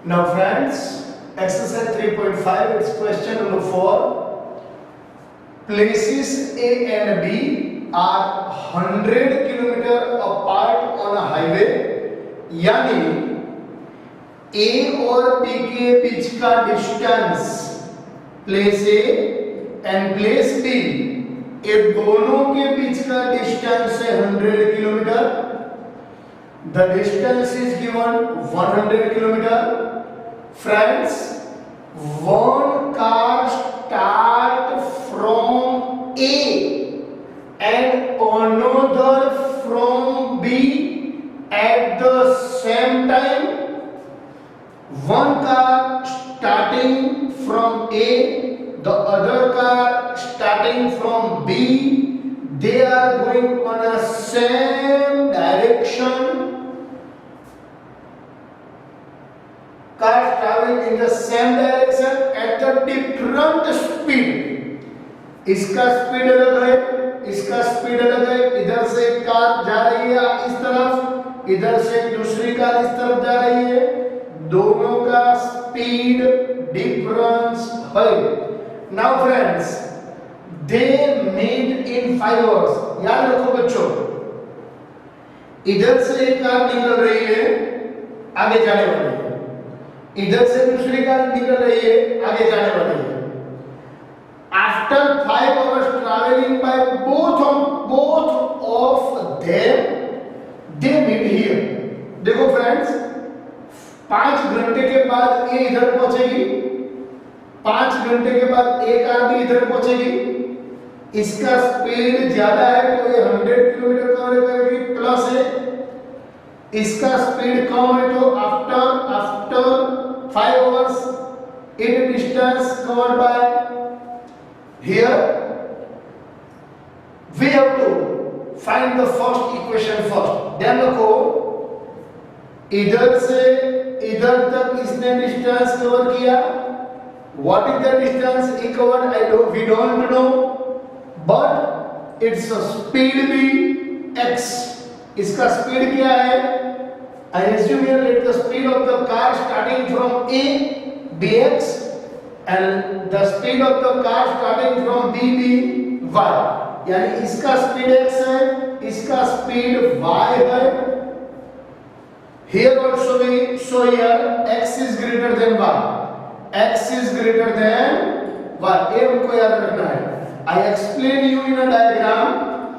Now friends, exercise 3.5, it's question number 4. Places A and B are 100 km apart on a highway, यानी A और B के बीच का distance place A and place B, ये दोनों के बीच का डिस्टेंस है 100 kilometre. The distance is given 100 kilometer. Friends, one car start from A and another from B at the same time. One car starting from A, the other car starting from B. They are going on a same direction. Cars traveling in the same direction at the different speed. इसका speed अलग है, इसका speed अलग है. इधर से एक car जा रही है इस तरफ, इधर से दूसरी कार इस तरफ जा रही है. दोनों का स्पीड डिफरेंस है. Now friends, they met in 5 hours. याद रखो बच्चों, इधर से एक कार निकल रही है, आगे जाने वाली है. इधर से दूसरी कार निकल रही है, आगे जाने वाली है. After 5 hours traveling by both of them, they meet here. देखो फ्रेंड्स, 5 घंटे के बाद ये इधर पहुंचेगी, 5 घंटे के बाद एक कार भी इधर पहुंचेगी. इसका स्पीड ज्यादा है तो ये 100 किलोमीटर कवर करेगी प्लस है. इसका स्पीड कम है तो after 5 hours it distance covered by here. We have to find the first equation first. ध्यान रखो, इधर से इधर तक इसने डिस्टेंस कवर किया. What is the distance he covered? We don't know, but its speed be x. इसका speed क्या है? I assume here let the speed of the car starting from A be x and the speed of the car starting from B be y. यानी इसका speed x है, इसका speed y है. Here also we show here x is greater than y. X is greater than y. ये हमको याद रखना है. I explain you in a diagram.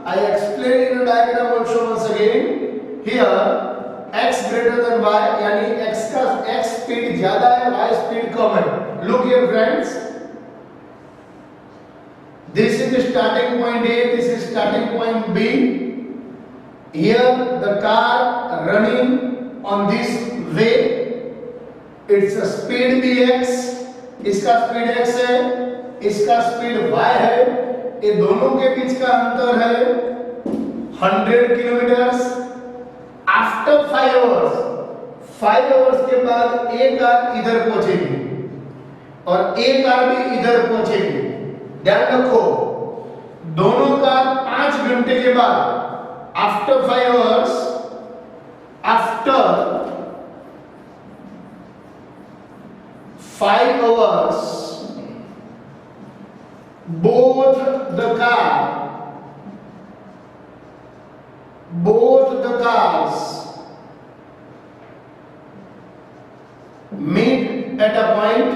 I explain in a diagram also once again. Here x greater than y, यानी x का x speed ज्यादा है, y speed कम है. Look here friends, this is the starting point A, this is starting point B. Here the car running on this way, its speed be x, इसका speed x है, इसका speed y है. ये दोनों के बीच का अंतर है 100 किलोमीटर. आफ्टर 5 hours, 5 hours के बाद एक कार इधर पहुंचेगी और एक कार भी इधर पहुंचेगी. ध्यान रखो, दोनों कार 5 घंटे के बाद after 5 hours, after 5 hours, both the cars meet at a point.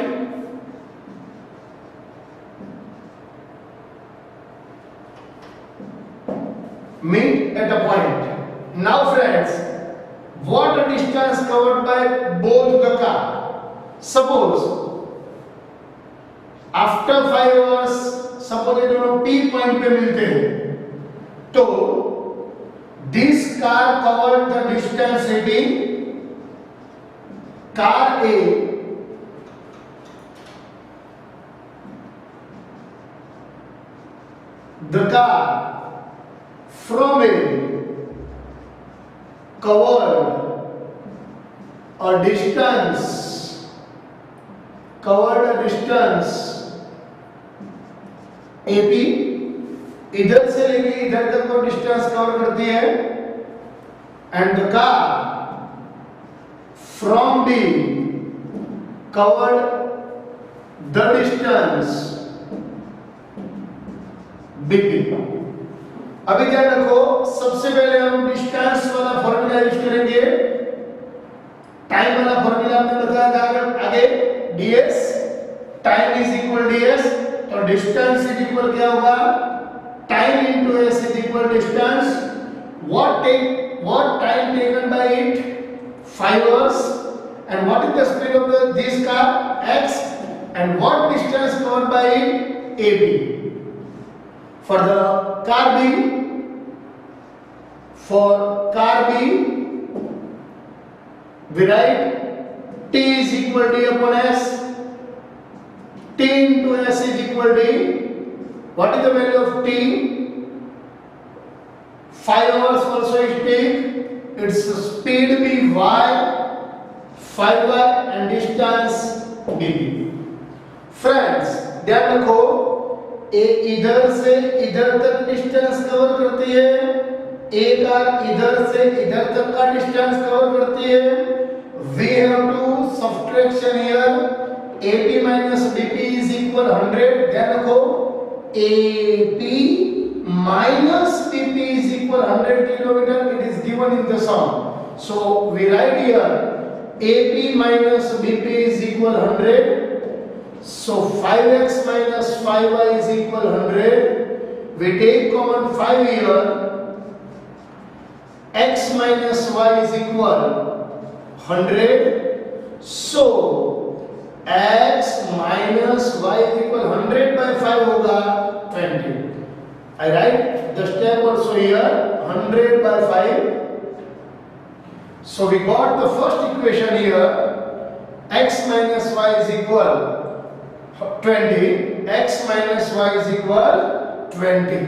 Now friends, what a distance covered by both the car? Suppose after 5 hours, suppose ये दोनों P पॉइंट पे मिलते हैं, तो this car covered the distance hitting car A the car from A covered a distance AP. इधर से लेके इधर तक को डिस्टेंस कवर करती है. And the car from B covered the distance BP। अभी ध्यान रखो, सबसे पहले हम डिस्टेंस वाला फॉर्मूला यूज करेंगे। टाइम वाला फॉर्मूला हमने बताया था आगे, ds time is equal ds, तो डिस्टेंस इज इक्वल क्या होगा, time into s is equal distance. what time taken by it, 5 hours, and what is the speed of this car, x, and what distance covered by it, ab। for car B we write t is equal to d upon s, t into s is equal to d। what is the value of t, 5 hours also is take, its speed be y, 5y, and distance db। friends ध्यान रखो, इधर से इधर तक distance cover करती है, एक car इधर से इधर तक का डिस्टेंस कवर करती है। we have to subtraction here, AP minus BP is equal 100। ध्यान रखो, AP minus BP is equal 100 kilometer, it is given in the sum, so we write here AP minus BP is equal 100, so 5x minus 5y is equal 100। we take common 5 here, x minus y is equal 100, so x minus y is equal 100 by 5 होगा 20। I write the step also here, 100 by 5, so we got the first equation here, x minus y is equal 20, x minus y is equal 20।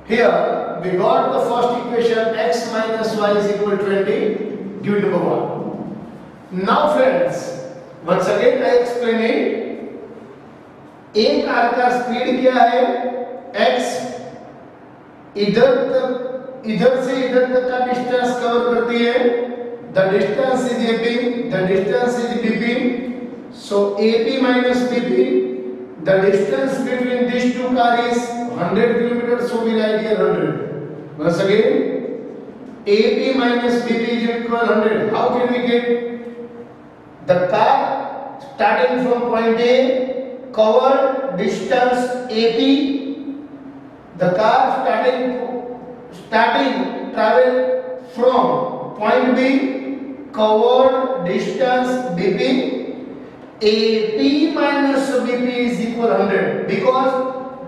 here we got the first equation, x minus y is equal 20, give it number 1। now friends, once again I explain it, एक car का speed क्या है, x, इधर से इधर तक का distance cover करती है, the distance is AP, the distance is BP, so AP minus BP, the distance between these two cars is 100 kilometers, so we write here 100। once again, AP minus BP is equal 100। how can we get the car starting from point A, covered distance AP, the car starting travel from point B, covered distance BP, AP minus BP is equal 100, because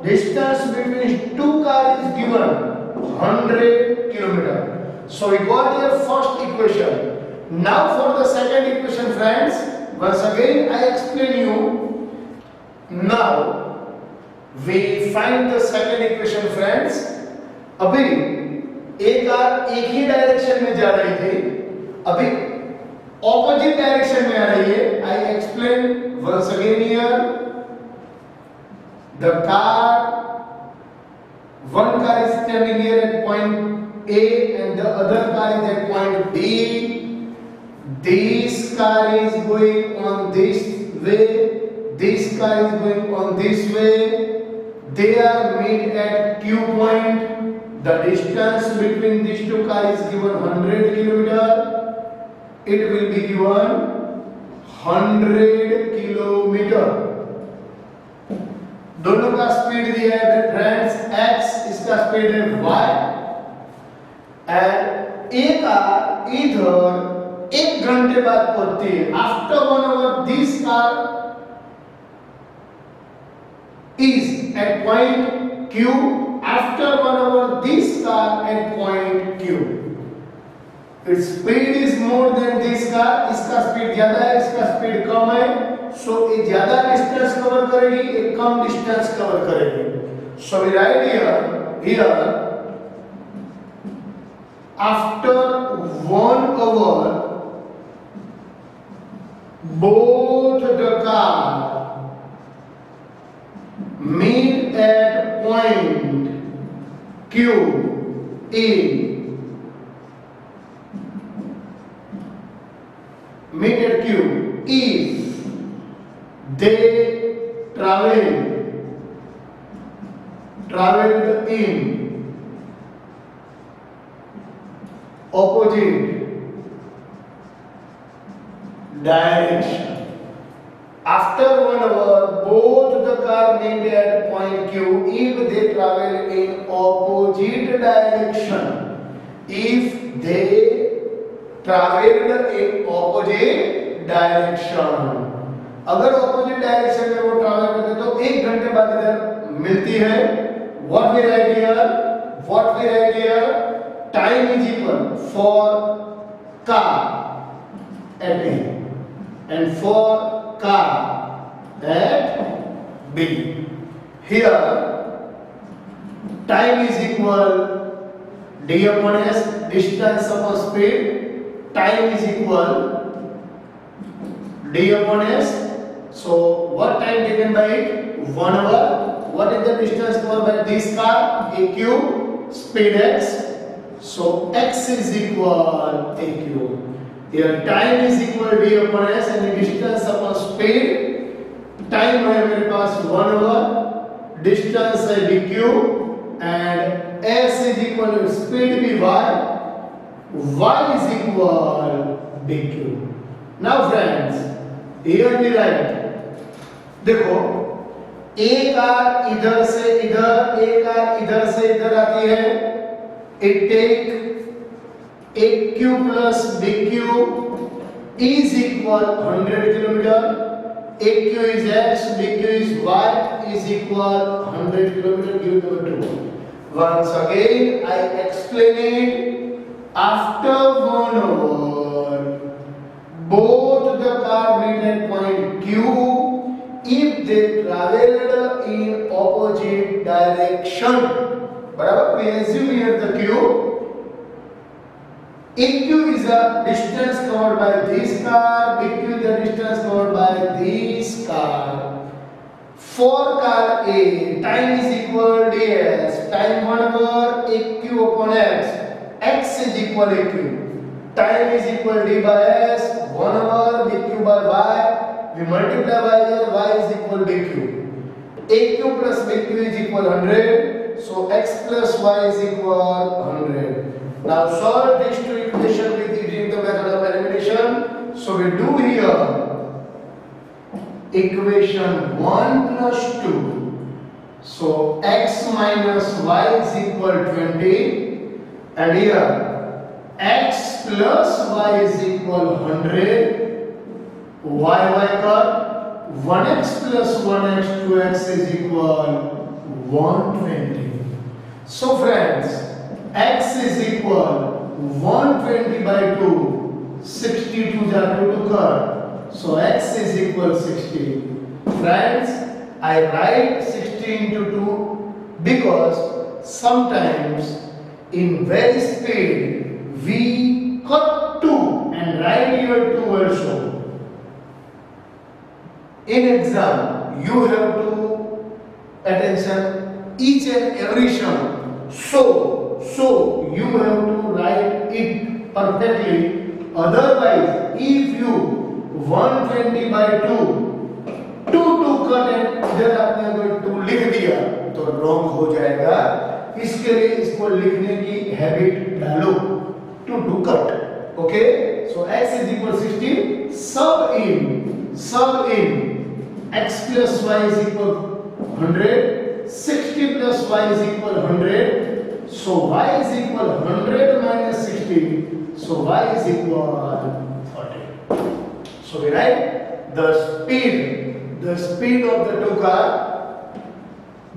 distance between two cars is given 100 kilometer, so we got here first equation। now for the second equation friends, once again I explain you, now we find the second equation friends। अभी एक car एक ही direction में जा रही थी, अभी opposite direction में आ रही है। I explain once again here, the car, one car is standing here at point A and the other car is at point B. This car is going on this way, this car is going on this way, they are meet at Q point, the distance between these two cars is given 100 kilometer, it will be given 100 kilometer। दोनों का speed दिया है friends x, इसका speed है y, and a car इधर 1 घंटे बाद पहुंचती है। After 1 hour this car is at point Q, after 1 hour this car at point Q, its speed is more than this car, इसका स्पीड ज्यादा है, इसका स्पीड कम है, सो ये ज्यादा डिस्टेंस कवर करेगी, ये कम डिस्टेंस कवर करेगी। So we write here after 1 hour both the car meet at point Q in meet at Q if they traveled in opposite direction. After 1 hour, both the car met at point Q if they travel in opposite direction. If they traveled in opposite direction, अगर opposite direction में वो travel करते तो 1 घंटे बाद इधर मिलती है. What we write here? Time is equal for car at A and for car at B. Here time is equal d upon s, distance upon speed. Time is equal d upon s. So what time taken by it? 1 hour. What is the distance covered by this car? AQ. Speed x. So x is equal AQ. Here time is equal d upon s and the distance upon speed. Time है मेरे पास 1 hour, distance है dq and s is equal to speed भी y is equal dq. Now friends, here we write, देखो a car इधर से इधर, a car इधर से इधर आती है. It take AQ plus BQ is equal 100 kilometer. AQ is x, BQ is y is equal 100 kilometer. Give number 2. Once again, I explain it. After 1 hour, both the car meet at point Q if they traveled in opposite direction. बराबर, we assume here the Q. AQ is the distance covered by this car, BQ is the distance covered by this car. For car A, time is equal ds, time 1 hour, AQ upon x, x is equal AQ. Time is equal d by s, 1 hour, BQ by y, we multiply by here, y is equal BQ. AQ plus BQ is equal 100, so x plus y is equal 100. Now solve these two equations with using the method of elimination. So we do here equation 1 plus 2. So x minus y is equal 20 and here x plus y is equal 100. y cut 1x plus 1x 2x is equal 120. So friends, x is equal 120 by 2, 62 is 2 cut. So x is equal 60. Friends, I write 60 into 2 because sometimes in very speed we cut 2 and write here 2 also. In exam, you have to attention each and every sum. So you have to write it perfectly. Otherwise, if you 120 by 2 cut and इधर आपने अगर 2 लिख दिया तो wrong हो जाएगा. इसके लिए इसको लिखने की हैबिट डालो. 2 cut. Okay? So x is equal 60. Sub in x plus y is equal 100. 60 plus y is equal 100. So y is equal 100 minus 60. So y is equal 40. So we write the speed of the two cars.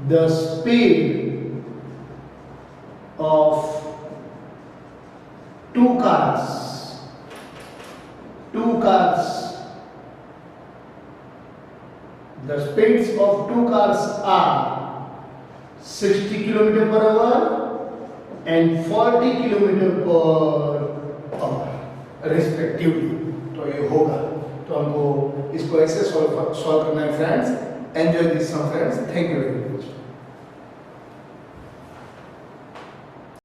The speed of two cars. The speeds of two cars are 60 km per hour and 40 km per hour respectively. तो ये होगा. तो हमको इसको ऐसे solve करना है friends. Enjoy this sum friends. Thank you very much.